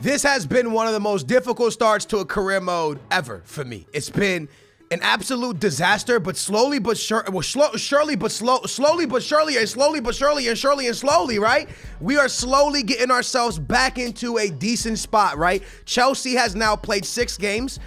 This has been one of the most difficult starts to a career mode ever for me. It's been an absolute disaster, but slowly but surely, right? We are slowly getting ourselves back into a decent spot, right? Chelsea has now played 6 games.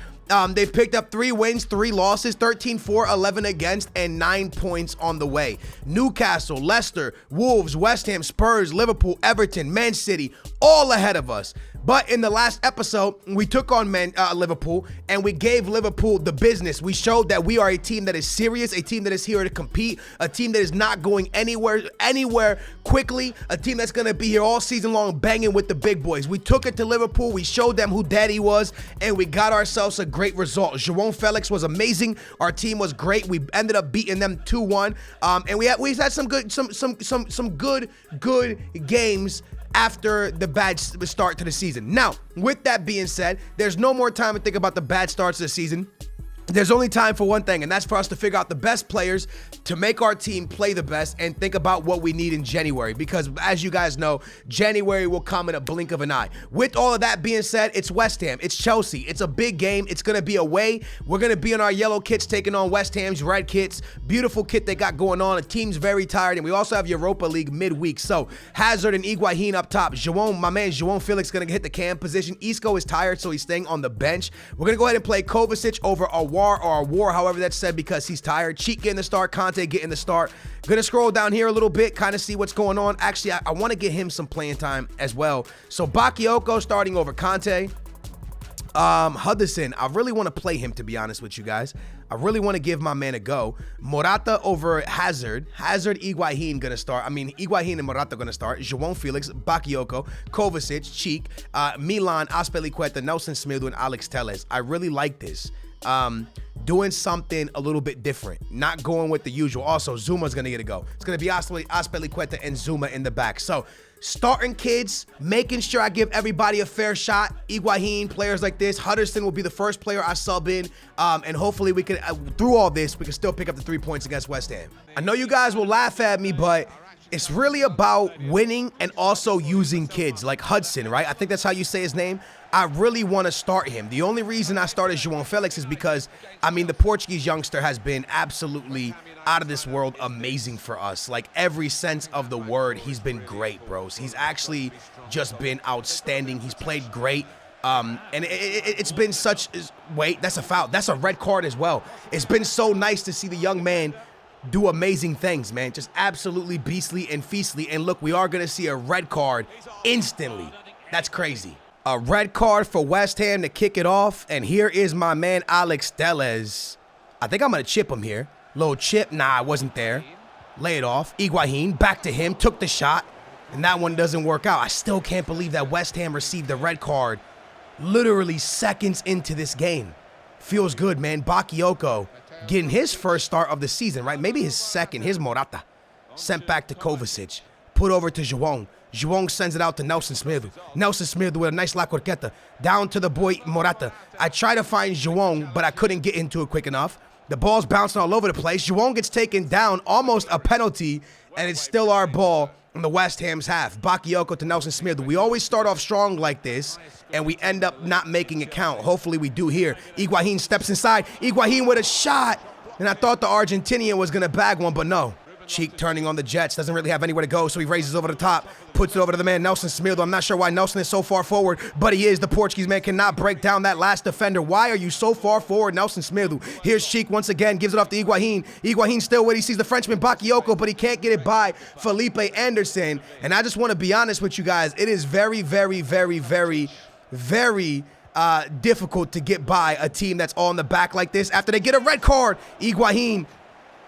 They've picked up 3 wins, 3 losses, 13-4, 11 against, and 9 points on the way. Newcastle, Leicester, Wolves, West Ham, Spurs, Liverpool, Everton, Man City, all ahead of us. But in the last episode, we took on Liverpool, and we gave Liverpool the business. We showed that we are a team that is serious, a team that is here to compete, a team that is not going anywhere quickly, a team that's going to be here all season long banging with the big boys. We took it to Liverpool, we showed them who daddy was, and we got ourselves a great result. João Felix was amazing. Our team was great. We ended up beating them 2-1, and we had some good games after the bad start to the season. Now, with that being said, there's no more time to think about the bad starts of the season. There's only time for one thing, and that's for us to figure out the best players to make our team play the best and think about what we need in January, because as you guys know, January will come in a blink of an eye. With all of that being said, it's West Ham, it's Chelsea, it's a big game, it's going to be away. We're going to be in our yellow kits taking on West Ham's red kits. Beautiful kit they got going on. The team's very tired, and we also have Europa League midweek. So Hazard and Higuain up top. My man João Felix going to hit the cam position. Isco is tired, so he's staying on the bench. We're going to go ahead and play Kovacic over War, however that's said, because he's tired. Cheek getting the start, Conte getting the start. Gonna scroll down here a little bit, kind of see what's going on. Actually, I want to get him some playing time as well. So Bakayoko starting over Conte. Hudson, I really want to play him, to be honest with you guys. I really want to give my man a go. Morata over Hazard. Hazard, Higuain gonna start. Higuain and Morata gonna start. João Felix, Bakayoko, Kovacic, Cheek, Milan, Azpilicueta, Nelson Semedo, and Alex Telles. I really like this. Doing something a little bit different, not going with the usual. Also, Zuma's gonna get a go. It's gonna be Azpilicueta and Zuma in the back. So starting kids, making sure I give everybody a fair shot. Higuain, players like this. Hudson will be the first player I sub in, and hopefully we can, through all this, we can still pick up the 3 points against West Ham. I know you guys will laugh at me, but it's really about winning and also using kids like Hudson, right? I think that's how you say his name. I really want to start him. The only reason I started João Felix is because, the Portuguese youngster has been absolutely out of this world amazing for us. Like, every sense of the word, he's been great, bros. He's actually just been outstanding. He's played great. And it's been such... Wait, that's a foul. That's a red card as well. It's been so nice to see the young man do amazing things, man. Just absolutely beastly and feastly. And look, we are going to see a red card instantly. That's crazy. A red card for West Ham to kick it off. And here is my man, Alex Telles. I think I'm going to chip him here. Little chip. Nah, I wasn't there. Lay it off. Higuain, back to him. Took the shot. And that one doesn't work out. I still can't believe that West Ham received the red card literally seconds into this game. Feels good, man. Bakayoko getting his first start of the season, right? Maybe his second. Here's Morata. Sent back to Kovacic. Put over to João. João sends it out to Nelson Semedo. Nelson Semedo with a nice La Corqueta. Down to the boy Morata. I try to find João, but I couldn't get into it quick enough. The ball's bouncing all over the place. João gets taken down, almost a penalty, and it's still our ball in the West Ham's half. Bakayoko to Nelson Semedo. We always start off strong like this, and we end up not making it count. Hopefully we do here. Higuain steps inside. Higuain with a shot. And I thought the Argentinian was going to bag one, but no. Cheek turning on the Jets, doesn't really have anywhere to go, so he raises over the top, puts it over to the man, Nelson Semedo. I'm not sure why Nelson is so far forward, but he is. The Portuguese man cannot break down that last defender. Why are you so far forward, Nelson Semedo? Here's Cheek once again, gives it off to Higuain. Higuain still where he sees the Frenchman Bakayoko, but he can't get it by Felipe Anderson. And I just want to be honest with you guys, it is very difficult to get by a team that's on the back like this after they get a red card. Higuain,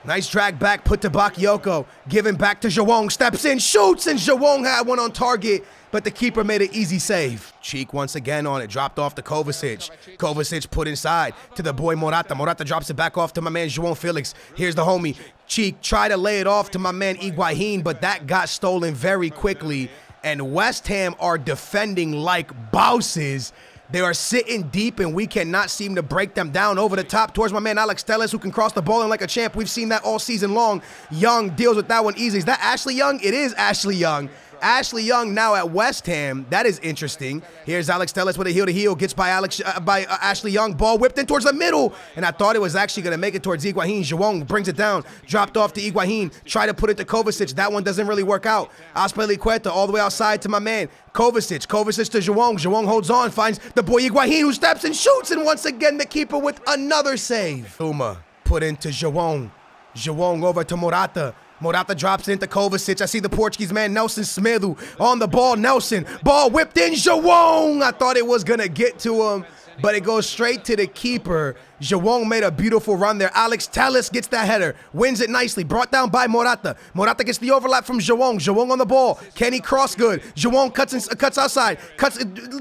nice drag back, put to Bakayoko, giving back to João, steps in, shoots, and João had one on target, but the keeper made an easy save. Cheek once again on it, dropped off to Kovacic. Kovacic put inside to the boy Morata. Morata drops it back off to my man João Felix. Here's the homie. Cheek tried to lay it off to my man Higuain, but that got stolen very quickly, and West Ham are defending like bosses. They are sitting deep, and we cannot seem to break them down over the top towards my man Alex Telles, who can cross the ball in like a champ. We've seen that all season long. Young deals with that one easy. Is that Ashley Young? It is Ashley Young. Ashley Young now at West Ham. That is interesting. Here's Alex Telles with a heel-to-heel. Gets by Ashley Young. Ball whipped in towards the middle. And I thought it was actually going to make it towards Higuain. João brings it down. Dropped off to Higuain. Try to put it to Kovacic. That one doesn't really work out. Azpilicueta all the way outside to my man. Kovacic to João. João holds on. Finds the boy Higuain, who steps and shoots. And once again, the keeper with another save. Zuma put into João. João over to Morata. Morata drops into Kovacic. I see the Portuguese man, Nelson Semedo, on the ball. Nelson, ball whipped in. João. I thought it was going to get to him, but it goes straight to the keeper. João made a beautiful run there. Alex Telles gets that header. Wins it nicely. Brought down by Morata. Morata gets the overlap from João. João on the ball. Can he cross good? João cuts outside.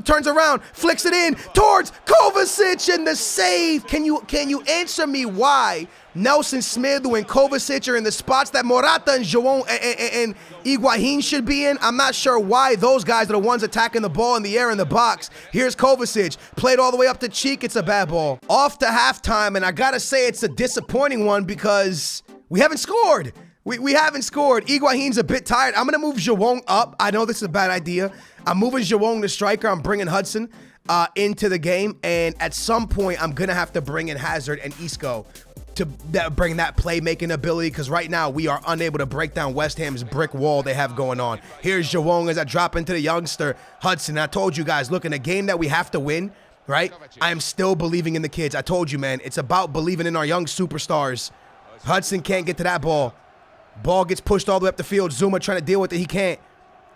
Turns around. Flicks it in towards Kovacic, and the save. Can you answer me why Nelson Semedo and Kovacic are in the spots that Morata and João and Higuain should be in? I'm not sure why those guys are the ones attacking the ball in the air in the box. Here's Kovacic. Played all the way up to Cheek. It's a bad ball. Off to halftime, and I gotta say it's a disappointing one because we haven't scored. We haven't scored. Higuain's a bit tired. I'm gonna move João up. I know this is a bad idea. I'm moving João to striker. I'm bringing Hudson into the game, and at some point I'm gonna have to bring in Hazard and Isco to bring that playmaking ability, because right now we are unable to break down West Ham's brick wall they have going on. Here's João as I drop into the youngster Hudson. I told you guys, look, in a game that we have to win, right? I am still believing in the kids. I told you, man, it's about believing in our young superstars. Hudson can't get to that ball. Ball gets pushed all the way up the field. Zuma trying to deal with it. He can't.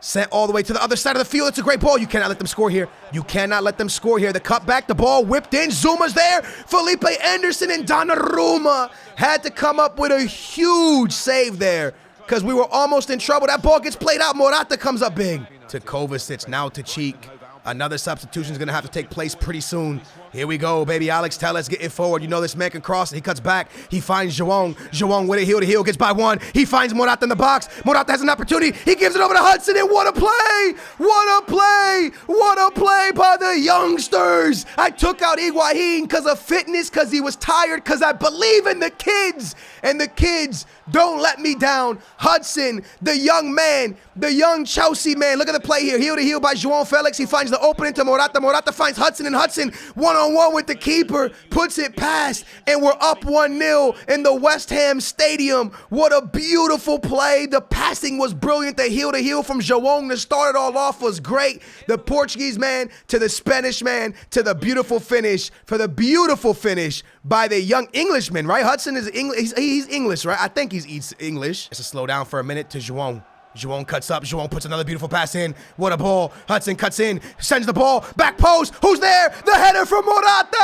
Sent all the way to the other side of the field. It's a great ball. You cannot let them score here. You cannot let them score here. The cutback, the ball whipped in. Zuma's there. Felipe Anderson and Donnarumma had to come up with a huge save there because we were almost in trouble. That ball gets played out. Morata comes up big. To Kovacic, now to Cheek. Another substitution is going to have to take place pretty soon. Here we go, baby. Alex Telles getting forward. You know this man can cross. He cuts back. He finds João. João with a heel-to-heel. Gets by one. He finds Morata in the box. Morata has an opportunity. He gives it over to Hudson, and what a play! What a play! What a play by the youngsters! I took out Higuain because of fitness, because he was tired, because I believe in the kids, and the kids don't let me down. Hudson, the young man, the young Chelsea man. Look at the play here. Heel-to-heel by João Felix. He finds the opening to Morata. Morata finds Hudson, and Hudson one-on-one with the keeper, puts it past, and we're up 1-0 in the West Ham Stadium. What a beautiful play. The passing was brilliant. The heel-to-heel from João to start it all off was great. The Portuguese man to the Spanish man to the beautiful finish, for the beautiful finish by the young Englishman, right? Hudson is English. He's English, right? I think he's English. Let's slow down for a minute to João. João cuts up. João puts another beautiful pass in. What a ball. Hudson cuts in. Sends the ball. Back post. Who's there? The header from Morata!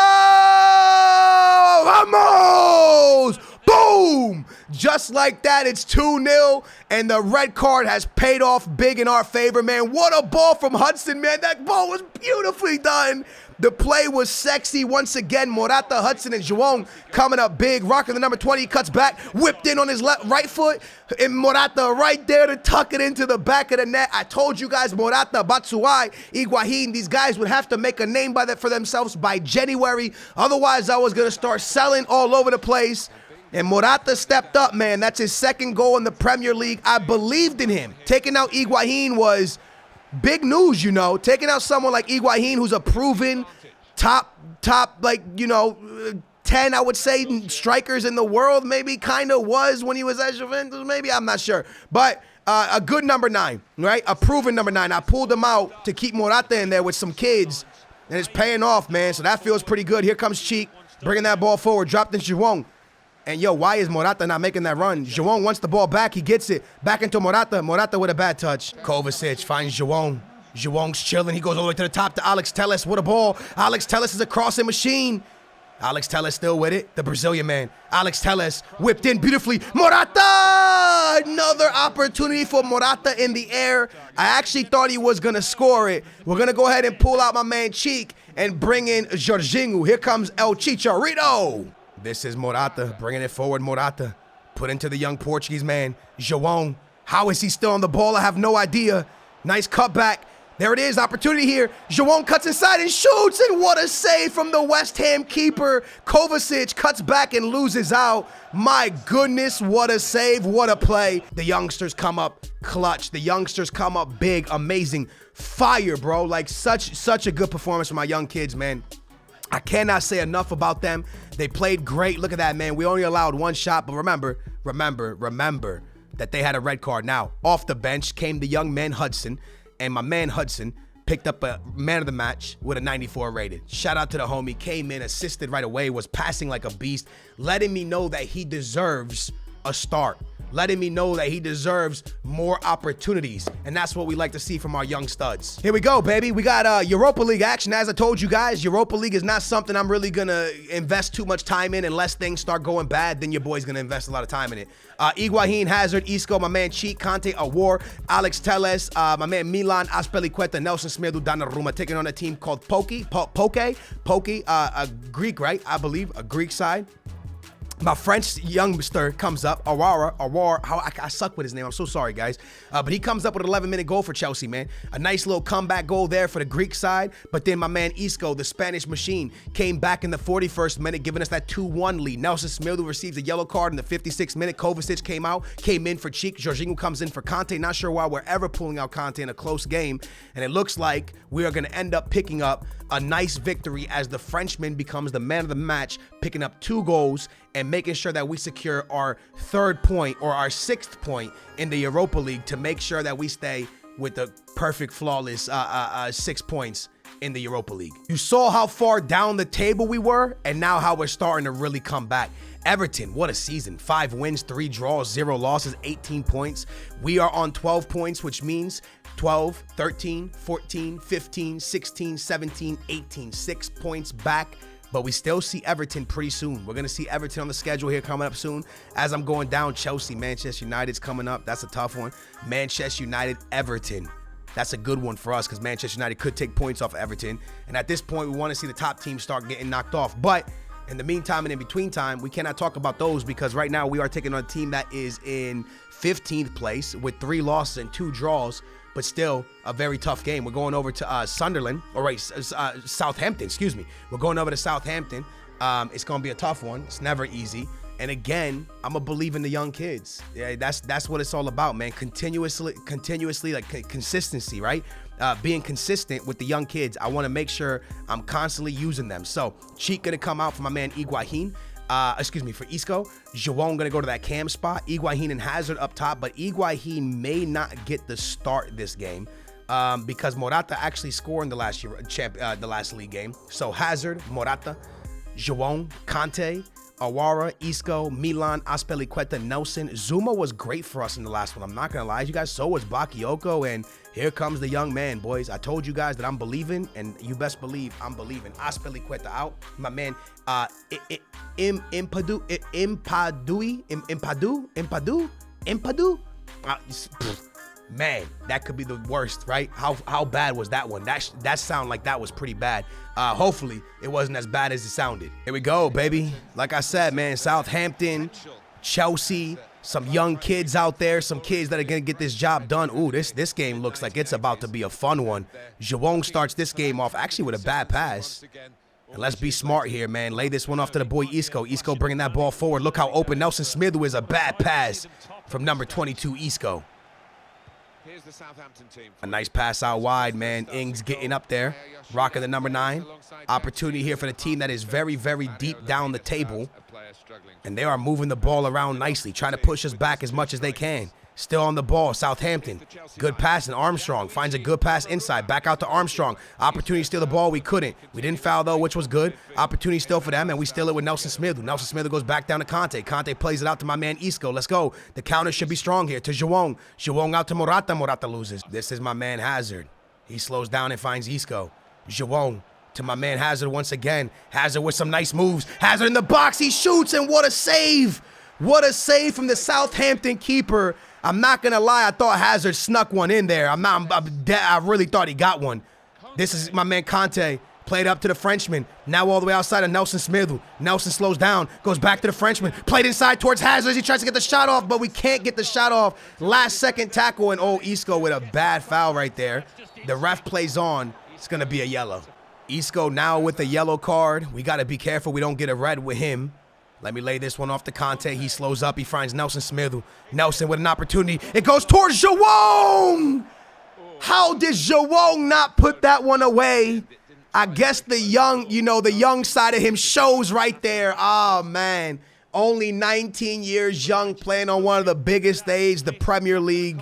Vamos! Boom! Just like that, it's 2-0, and the red card has paid off big in our favor, man. What a ball from Hudson, man. That ball was beautifully done. The play was sexy. Once again, Morata, Hudson, and João coming up big. Rocking the number 20, he cuts back, whipped in on his right foot, and Morata right there to tuck it into the back of the net. I told you guys, Morata, Batshuayi, Higuain, these guys would have to make a name for themselves by January. Otherwise, I was going to start selling all over the place. And Morata stepped up, man. That's his second goal in the Premier League. I believed in him. Taking out Higuain was big news, you know. Taking out someone like Higuain, who's a proven top, like, you know, 10, I would say, strikers in the world. Maybe kind of was when he was at Juventus. Maybe, I'm not sure. But a good number 9, right? A proven number 9. I pulled him out to keep Morata in there with some kids. And it's paying off, man. So that feels pretty good. Here comes Cheek, bringing that ball forward. Dropped in João. And, yo, why is Morata not making that run? João wants the ball back. He gets it. Back into Morata. Morata with a bad touch. Kovacic finds João. João's chilling. He goes all the way to the top to Alex Telles. What a ball. Alex Telles is a crossing machine. Alex Telles still with it. The Brazilian man. Alex Telles whipped in beautifully. Morata! Another opportunity for Morata in the air. I actually thought he was going to score it. We're going to go ahead and pull out my man Cheek and bring in Jorginho. Here comes El Chicharito. This is Morata, bringing it forward. Morata put into the young Portuguese man, João. How is he still on the ball? I have no idea. Nice cutback There it is, opportunity here. João cuts inside and shoots, and what a save from the West Ham keeper. Kovacic cuts back and loses out. My goodness, what a save, what a play. The youngsters come up clutch. The youngsters come up big, amazing. Fire, bro. Like such a good performance from my young kids, man. I cannot say enough about them. They played great. Look at that, man. We only allowed one shot, but remember that they had a red card. Now, off the bench came the young man Hudson. And my man Hudson picked up a man of the match with a 94 rated. Shout out to the homie. Came in, assisted right away, was passing like a beast, letting me know that he deserves a start. Letting me know that he deserves more opportunities. And that's what we like to see from our young studs. Here we go, baby. We got Europa League action. As I told you guys, Europa League is not something I'm really going to invest too much time in unless things start going bad. Then your boy's going to invest a lot of time in it. Higuain, Hazard, Isco, my man Cheek, Conte, Awar, Alex Telles, my man Milan, Azpilicueta, Nelson Semedo, Donnarumma, taking on a team called Poke, a Greek, right? I believe, a Greek side. My French youngster comes up, Awar, how I suck with his name. I'm so sorry, guys. But he comes up with an 11-minute goal for Chelsea, man. A nice little comeback goal there for the Greek side. But then my man Isco, the Spanish machine, came back in the 41st minute, giving us that 2-1 lead. Nelson Semedo receives a yellow card in the 56th minute. Kovacic came in for Cheek. Jorginho comes in for Conte. Not sure why we're ever pulling out Conte in a close game. And it looks like we are going to end up picking up a nice victory as the Frenchman becomes the man of the match, picking up 2 goals and making sure that we secure our 3rd point or our 6th point in the Europa League to make sure that we stay with the perfect, flawless 6 points in the Europa League. You saw how far down the table we were, and now how we're starting to really come back. Everton, what a season. 5 wins, 3 draws, 0 losses, 18 points. We are on 12 points, which means 12, 13, 14, 15, 16, 17, 18. 6 points back. But we still see Everton pretty soon. We're going to see Everton on the schedule here coming up soon. As I'm going down, Chelsea, Manchester United's coming up. That's a tough one. Manchester United, Everton. That's a good one for us because Manchester United could take points off of Everton. And at this point, we want to see the top teams start getting knocked off. But in the meantime and in between time, we cannot talk about those because right now we are taking on a team that is in 15th place with 3 losses and 2 draws. But still a very tough game. We're going over to Southampton, excuse me. We're going over to Southampton. It's going to be a tough one. It's never easy. And again, I'm going to believe in the young kids. Yeah, that's what it's all about, man. Continuously, like consistency, right? Being consistent with the young kids. I want to make sure I'm constantly using them. So, Cheek going to come out for my man Higuain. For Isco. João gonna go to that cam spot. Higuain and Hazard up top, but Higuain may not get the start this game because Morata actually scored in the last league game. So Hazard, Morata, João, Conte, Awara, Isco, Milan, Azpilicueta, Nelson. Zuma was great for us in the last one. I'm not gonna lie to you guys. So was Bakayoko, and here comes the young man, boys. I told you guys that I'm believing, and you best believe I'm believing. Azpilicueta out. My man, Impadu. Man, that could be the worst, right? How bad was that one? That sound like that was pretty bad. Hopefully, it wasn't as bad as it sounded. Here we go, baby. Like I said, man, Southampton, Chelsea, some young kids out there, some kids that are going to get this job done. Ooh, this game looks like it's about to be a fun one. João starts this game off actually with a bad pass. And let's be smart here, man. Lay this one off to the boy Isco. Isco bringing that ball forward. Look how open Nelson Semedo is. A bad pass from number 22, Isco. A nice pass out wide, man. Ings getting up there, rocking the number 9. Opportunity here for the team that is very, very deep down the table. And they are moving the ball around nicely, trying to push us back as much as they can. Still on the ball, Southampton. Good pass, and Armstrong finds a good pass inside. Back out to Armstrong. Opportunity to steal the ball, we couldn't. We didn't foul, though, which was good. Opportunity still for them, and we steal it with Nelson Semedo. Nelson Semedo goes back down to Conte. Conte plays it out to my man Isco. Let's go. The counter should be strong here to João. João out to Morata. Morata loses. This is my man Hazard. He slows down and finds Isco. João to my man Hazard once again. Hazard with some nice moves. Hazard in the box. He shoots, and what a save. What a save from the Southampton keeper. I'm not going to lie. I thought Hazard snuck one in there. I really thought he got one. This is my man Conte. Played up to the Frenchman. Now all the way outside of Nelson Smith. Nelson slows down. Goes back to the Frenchman. Played inside towards Hazard. He tries to get the shot off, but we can't get the shot off. Last second tackle, and Isco with a bad foul right there. The ref plays on. It's going to be a yellow. Isco now with a yellow card. We got to be careful we don't get a red with him. Let me lay this one off to Conte. He slows up. He finds Nelson Smith. Nelson with an opportunity. It goes towards João. How did João not put that one away? I guess the young, the young side of him shows right there. Oh, man. Only 19 years young, playing on one of the biggest stages, the Premier League.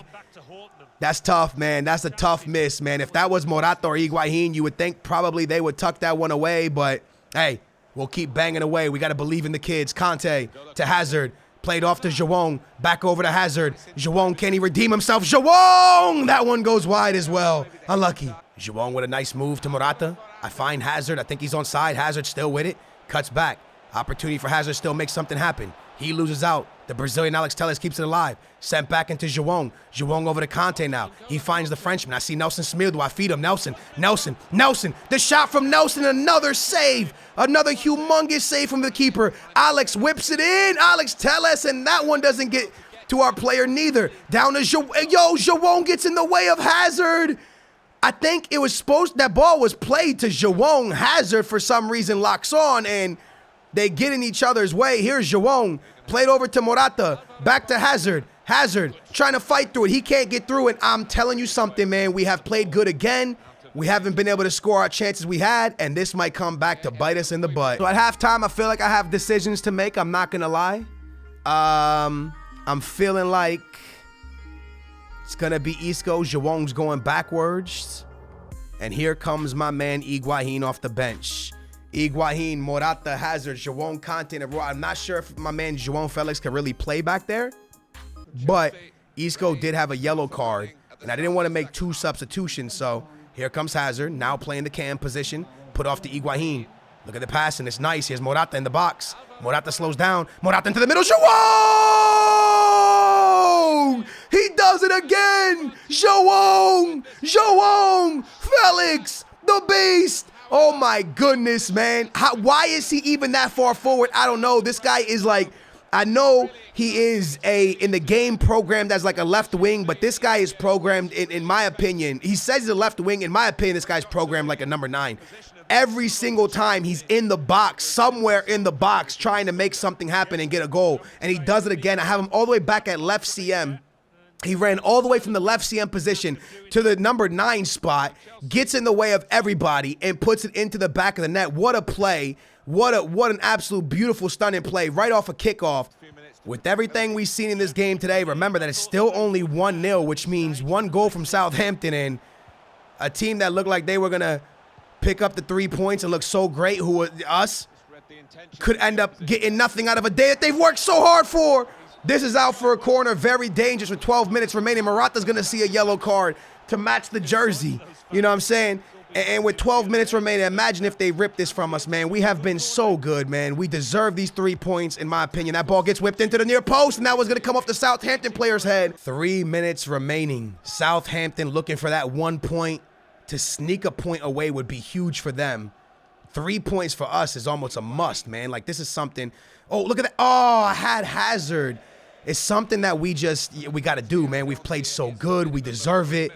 That's tough, man. That's a tough miss, man. If that was Morata or Higuaín, you would think probably they would tuck that one away. But, hey, we'll keep banging away. We got to believe in the kids. Conte to Hazard. Played off to João. Back over to Hazard. João, can he redeem himself? João! That one goes wide as well. Unlucky. João with a nice move to Morata. I find Hazard. I think he's on side. Hazard still with it. Cuts back. Opportunity for Hazard still makes something happen. He loses out. The Brazilian Alex Telles keeps it alive. Sent back into João. João over to Conte now. He finds the Frenchman. I see Nelson Smith. Do I feed him? Nelson. The shot from Nelson. Another save. Another humongous save from the keeper. Alex whips it in. Alex Telles. And that one doesn't get to our player neither. Down to João. João gets in the way of Hazard. I think it was that ball was played to João. Hazard for some reason locks on and they get in each other's way. Here's João. Played over to Morata. Back to Hazard. Hazard trying to fight through it. He can't get through it. I'm telling you something, man. We have played good again. We haven't been able to score our chances we had, and this might come back to bite us in the butt. So at halftime, I feel like I have decisions to make. I'm not going to lie. I'm feeling like it's going to be Isco. João's going backwards. And here comes my man Higuaín off the bench. Higuaín, Morata, Hazard, João, Conte, and I'm not sure if my man João Felix can really play back there. But Isco did have a yellow card. And I didn't want to make two substitutions. So here comes Hazard, now playing the cam position. Put off to Higuaín. Look at the passing. It's nice. Here's Morata in the box. Morata slows down. Morata into the middle. João! He does it again! João! Felix, the beast! Oh my goodness, man. Why is he even that far forward? I don't know. This guy is like, I know he is in the game programmed as like a left wing, but this guy is programmed, in my opinion, he says he's a left wing. In my opinion, this guy's programmed like a number 9. Every single time he's in the box, somewhere in the box, trying to make something happen and get a goal. And he does it again. I have him all the way back at left CM. He ran all the way from the left CM position to the number 9 spot, gets in the way of everybody, and puts it into the back of the net. What a play. What an absolute beautiful, stunning play right off a kickoff. With everything we've seen in this game today, remember that it's still only 1-0, which means 1 goal from Southampton, and a team that looked like they were going to pick up the 3 points and look so great, who were us, could end up getting nothing out of a day that they've worked so hard for. This is out for a corner, very dangerous with 12 minutes remaining. Morata's going to see a yellow card to match the jersey. You know what I'm saying? And with 12 minutes remaining, imagine if they rip this from us, man. We have been so good, man. We deserve these 3 points, in my opinion. That ball gets whipped into the near post, and that was going to come off the Southampton player's head. 3 minutes remaining. Southampton looking for that 1 point. To sneak a point away would be huge for them. 3 points for us is almost a must, man. Like, this is something. Oh, look at that. Oh, I had Hazard. It's something that we got to do, man. We've played so good. We deserve it.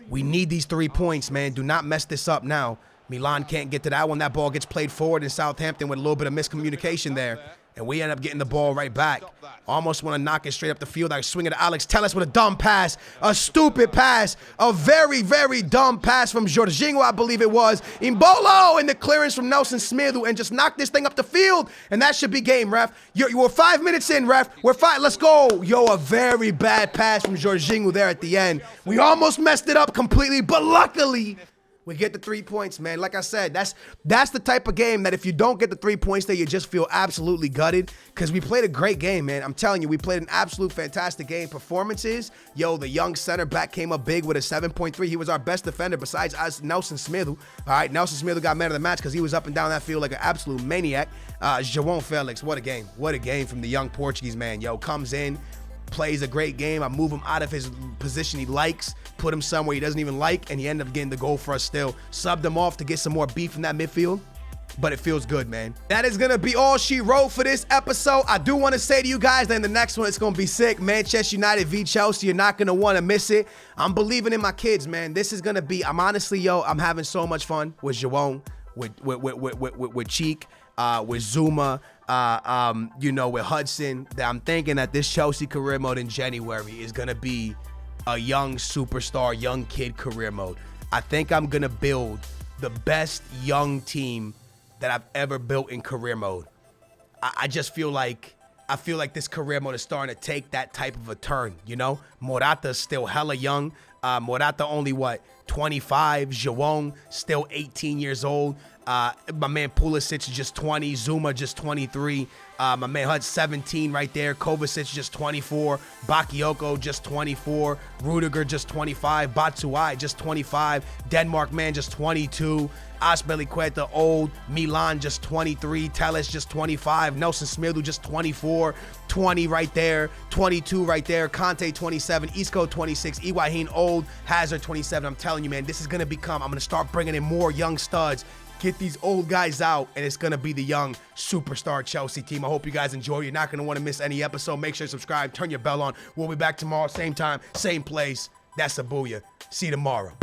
We need these 3 points, man. Do not mess this up now. Milan can't get to that one. That ball gets played forward in Southampton with a little bit of miscommunication there. And we end up getting the ball right back. Almost want to knock it straight up the field. I swing it to Alex Telles with a dumb pass. A stupid pass. A very, very dumb pass from Jorginho, I believe it was. Imbolo and the clearance from Nelson Smith and just knocked this thing up the field. And that should be game, ref. We're 5 minutes in, ref. We're 5. Let's go. Yo, a very bad pass from Jorginho there at the end. We almost messed it up completely, but luckily we get the 3 points, man. Like I said, that's the type of game that if you don't get the 3 points there, you just feel absolutely gutted because we played a great game, man. I'm telling you, we played an absolute fantastic game. Performances, yo, the young center back came up big with a 7.3. He was our best defender besides us, Nelson Smith. All right, Nelson Smith got man of the match because he was up and down that field like an absolute maniac. João Felix, what a game. What a game from the young Portuguese man. Yo, comes in, plays a great game. I move him out of his position he likes, put him somewhere he doesn't even like, and he ended up getting the goal for us still. Subbed him off to get some more beef in that midfield. But it feels good, man. That is gonna be all she wrote for this episode. I do want to say to you guys that in the next one, it's gonna be sick. Manchester United v Chelsea. You're not gonna want to miss it. I'm believing in my kids, man. This is gonna be, I'm honestly, I'm having so much fun with João, with Cheek, with Zuma, with Hudson, that I'm thinking that this Chelsea career mode in January is gonna be a young superstar, young kid career mode. I think I'm gonna build the best young team that I've ever built in career mode. I just feel like this career mode is starting to take that type of a turn, Morata's still hella young. Morata only 25. João still 18 years old. My man Pulisic is just 20. Zuma just 23. My man Hud's 17 right there. Kovacic just 24. Bakayoko just 24. Rudiger just 25. Batshuayi just 25. Denmark man just 22. Azpilicueta old. Milan just 23. Telles just 25. Nelson Smirdu just 24. 20 right there. 22 right there. Conte 27. Isco 26. Higuain old. Hazard 27. I'm telling you, man, this is going to become, I'm going to start bringing in more young studs. Get these old guys out, and it's going to be the young superstar Chelsea team. I hope you guys enjoy. You're not going to want to miss any episode. Make sure to subscribe. Turn your bell on. We'll be back tomorrow, same time, same place. That's a booyah. See you tomorrow.